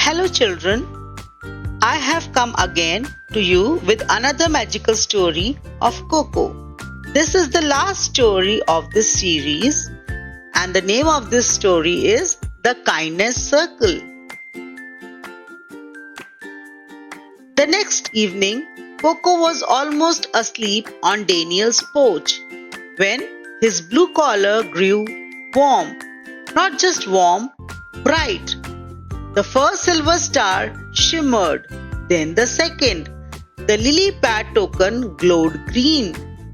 Hello children, I have come again to you with another magical story of Coco. This is the last story of this series and the name of this story is The Kindness Circle. The next evening, Coco was almost asleep on Daniel's porch when his blue collar grew warm. Not just warm, bright. The first silver star shimmered, then the second. The lily pad token glowed green.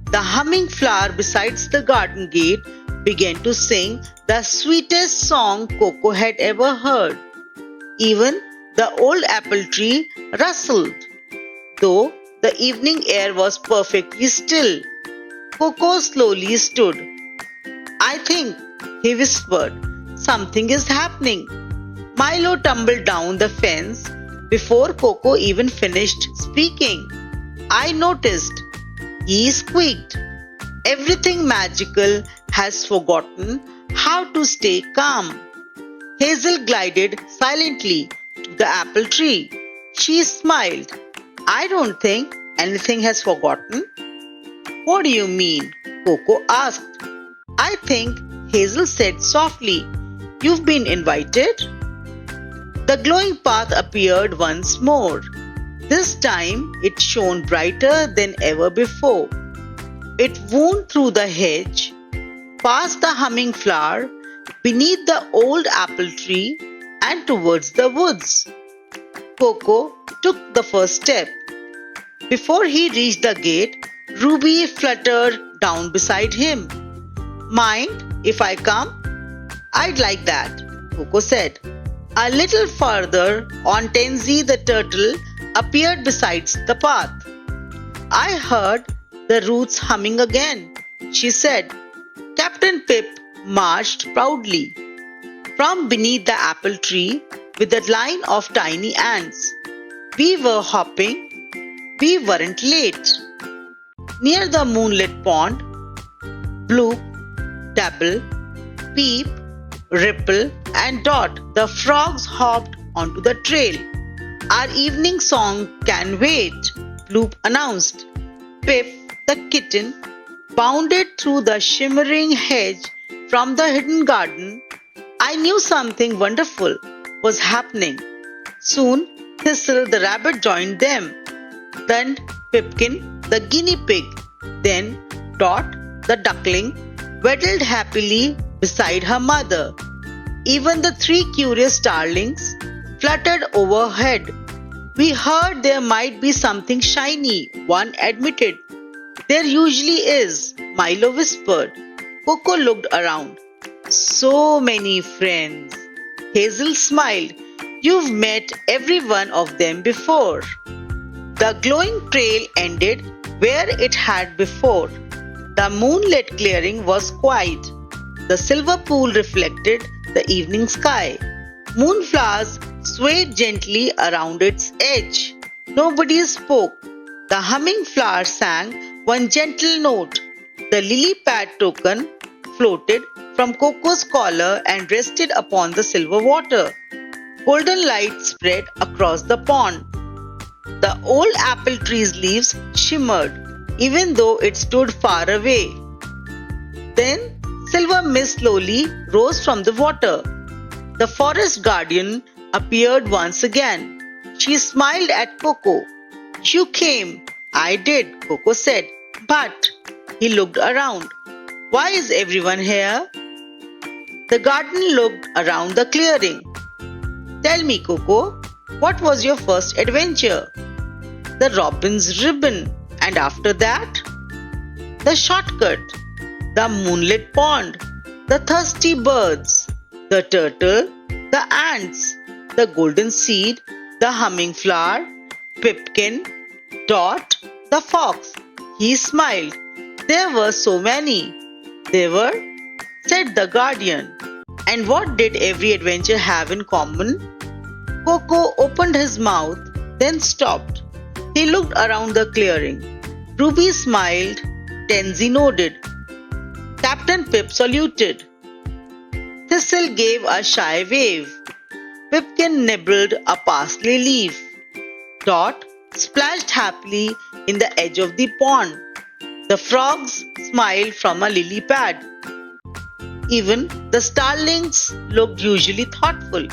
The humming flower beside the garden gate began to sing the sweetest song Coco had ever heard. Even the old apple tree rustled, though the evening air was perfectly still. Coco slowly stood. "I think," he whispered, "something is happening." Milo tumbled down the fence before Coco even finished speaking. "I noticed," he squeaked. "Everything magical has forgotten how to stay calm." Hazel glided silently to the apple tree. She smiled. "I don't think anything has forgotten." "What do you mean?" Coco asked. "I think," Hazel said softly, "you've been invited." The glowing path appeared once more. This time it shone brighter than ever before. It wound through the hedge, past the humming flower, beneath the old apple tree, and towards the woods. Coco took the first step. Before he reached the gate, Ruby fluttered down beside him. "Mind if I come?" "I'd like that," Coco said. A little further on, Tansy the turtle appeared beside the path. "I heard the roots humming again," she said. Captain Pip marched proudly from beneath the apple tree with a line of tiny ants. We were hopping. We weren't late. Near the moonlit pond, Bloop, Dabble, Peep, Ripple and Dot, the frogs hopped onto the trail. "Our evening song can wait," Bloop announced. Pip, the kitten, bounded through the shimmering hedge from the hidden garden. I knew something wonderful was happening. Soon, Thistle the rabbit joined them. Then Pipkin, the guinea pig. Then Dot, the duckling, waddled happily beside her mother. Even the three curious starlings fluttered overhead. "We heard there might be something shiny," one admitted. "There usually is," Milo whispered. Coco looked around. "So many friends." Hazel smiled. "You've met every one of them before." The glowing trail ended where it had before. The moonlit clearing was quiet. The silver pool reflected the evening sky. Moonflowers swayed gently around its edge. Nobody spoke. The humming flower sang one gentle note. The lily pad token floated from Coco's collar and rested upon the silver water. Golden light spread across the pond. The old apple tree's leaves shimmered, even though it stood far away. Then silver mist slowly rose from the water. The forest guardian appeared once again. She smiled at Coco. "You came." "I did," Coco said. "But," he looked around, "why is everyone here?" The garden looked around the clearing. "Tell me, Coco, what was your first adventure?" "The robin's ribbon." "And after that?" "The shortcut, the moonlit pond, the thirsty birds, the turtle, the ants, the golden seed, the humming flower, Pipkin, Dot, the fox." He smiled. "There were so many." "There were," said the guardian. "And what did every adventure have in common?" Coco opened his mouth, then stopped. He looked around the clearing. Ruby smiled. Tansy nodded. Captain Pip saluted. Thistle gave a shy wave. Pipkin nibbled a parsley leaf. Dot splashed happily in the edge of the pond. The frogs smiled from a lily pad. Even the starlings looked usually thoughtful.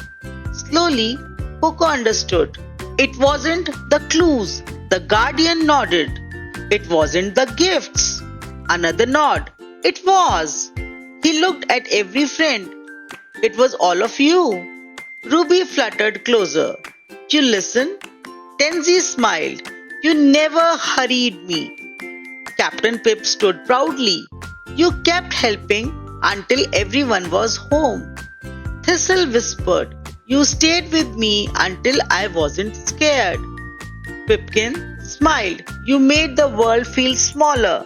Slowly, Coco understood. It wasn't the clues. The guardian nodded. It wasn't the gifts. Another nod. It was. He looked at every friend. It was all of you. Ruby fluttered closer. You listen? Tansy smiled. You never hurried me. Captain Pip stood proudly. You kept helping until everyone was home. Thistle whispered. You stayed with me until I wasn't scared. Pipkin smiled. You made the world feel smaller.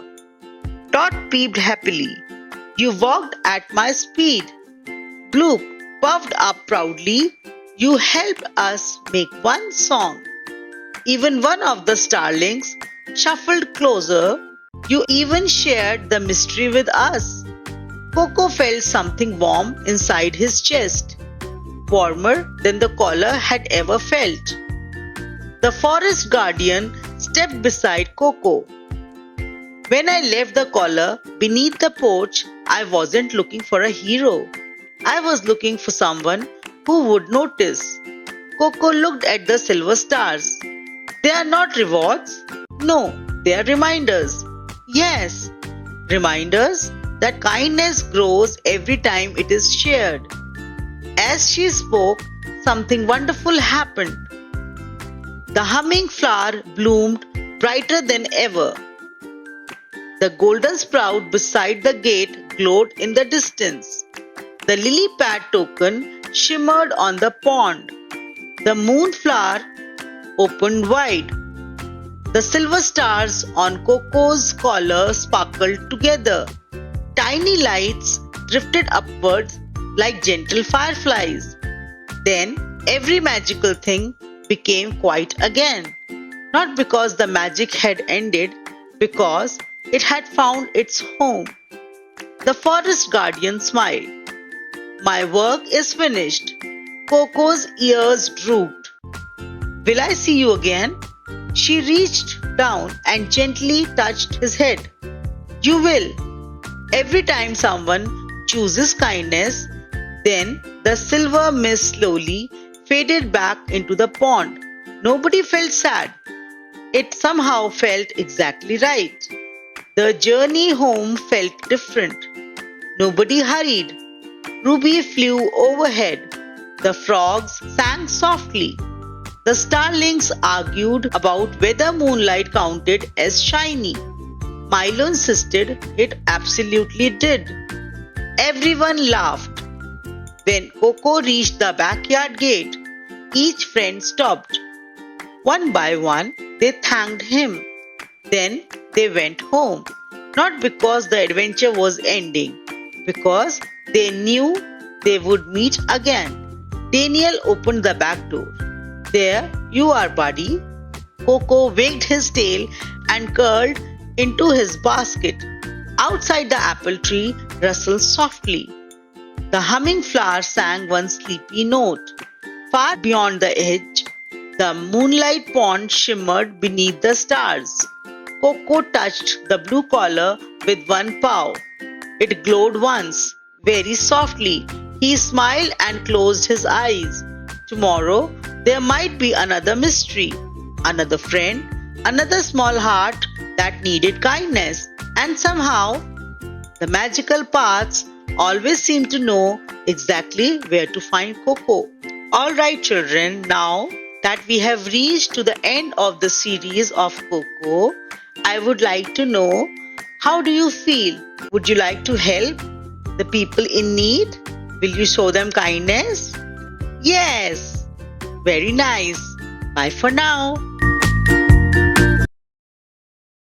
Dot peeped happily. You walked at my speed. Bloop puffed up proudly. You helped us make one song. Even one of the starlings shuffled closer. You even shared the mystery with us. Coco felt something warm inside his chest, warmer than the collar had ever felt. The forest guardian stepped beside Coco. When I left the collar beneath the porch, I wasn't looking for a hero. I was looking for someone who would notice. Coco looked at the silver stars. They are not rewards. No, they are reminders. Yes, reminders that kindness grows every time it is shared. As she spoke, something wonderful happened. The humming flower bloomed brighter than ever. The golden sprout beside the gate glowed in the distance. The lily pad token shimmered on the pond. The moonflower opened wide. The silver stars on Coco's collar sparkled together. Tiny lights drifted upwards like gentle fireflies. Then every magical thing became quiet again. Not because the magic had ended, because it had found its home. The forest guardian smiled. My work is finished. Coco's ears drooped. Will I see you again? She reached down and gently touched his head. You will. Every time someone chooses kindness, then the silver mist slowly faded back into the pond. Nobody felt sad. It somehow felt exactly right. The journey home felt different. Nobody hurried. Ruby flew overhead. The frogs sang softly. The starlings argued about whether moonlight counted as shiny. Milo insisted it absolutely did. Everyone laughed. When Coco reached the backyard gate, each friend stopped. One by one, they thanked him. Then they went home, not because the adventure was ending, because they knew they would meet again. Daniel opened the back door. There you are, buddy. Coco wagged his tail and curled into his basket. Outside the apple tree rustled softly. The humming flower sang one sleepy note. Far beyond the edge, the moonlight pond shimmered beneath the stars. Coco touched the blue collar with one paw. It glowed once, very softly. He smiled and closed his eyes. Tomorrow, there might be another mystery, another friend, another small heart that needed kindness. And somehow, the magical paths always seem to know exactly where to find Coco. Alright children, now that we have reached to the end of the series of Coco, I would like to know, how do you feel? Would you like to help the people in need? Will you show them kindness? Yes! Very nice. Bye for now.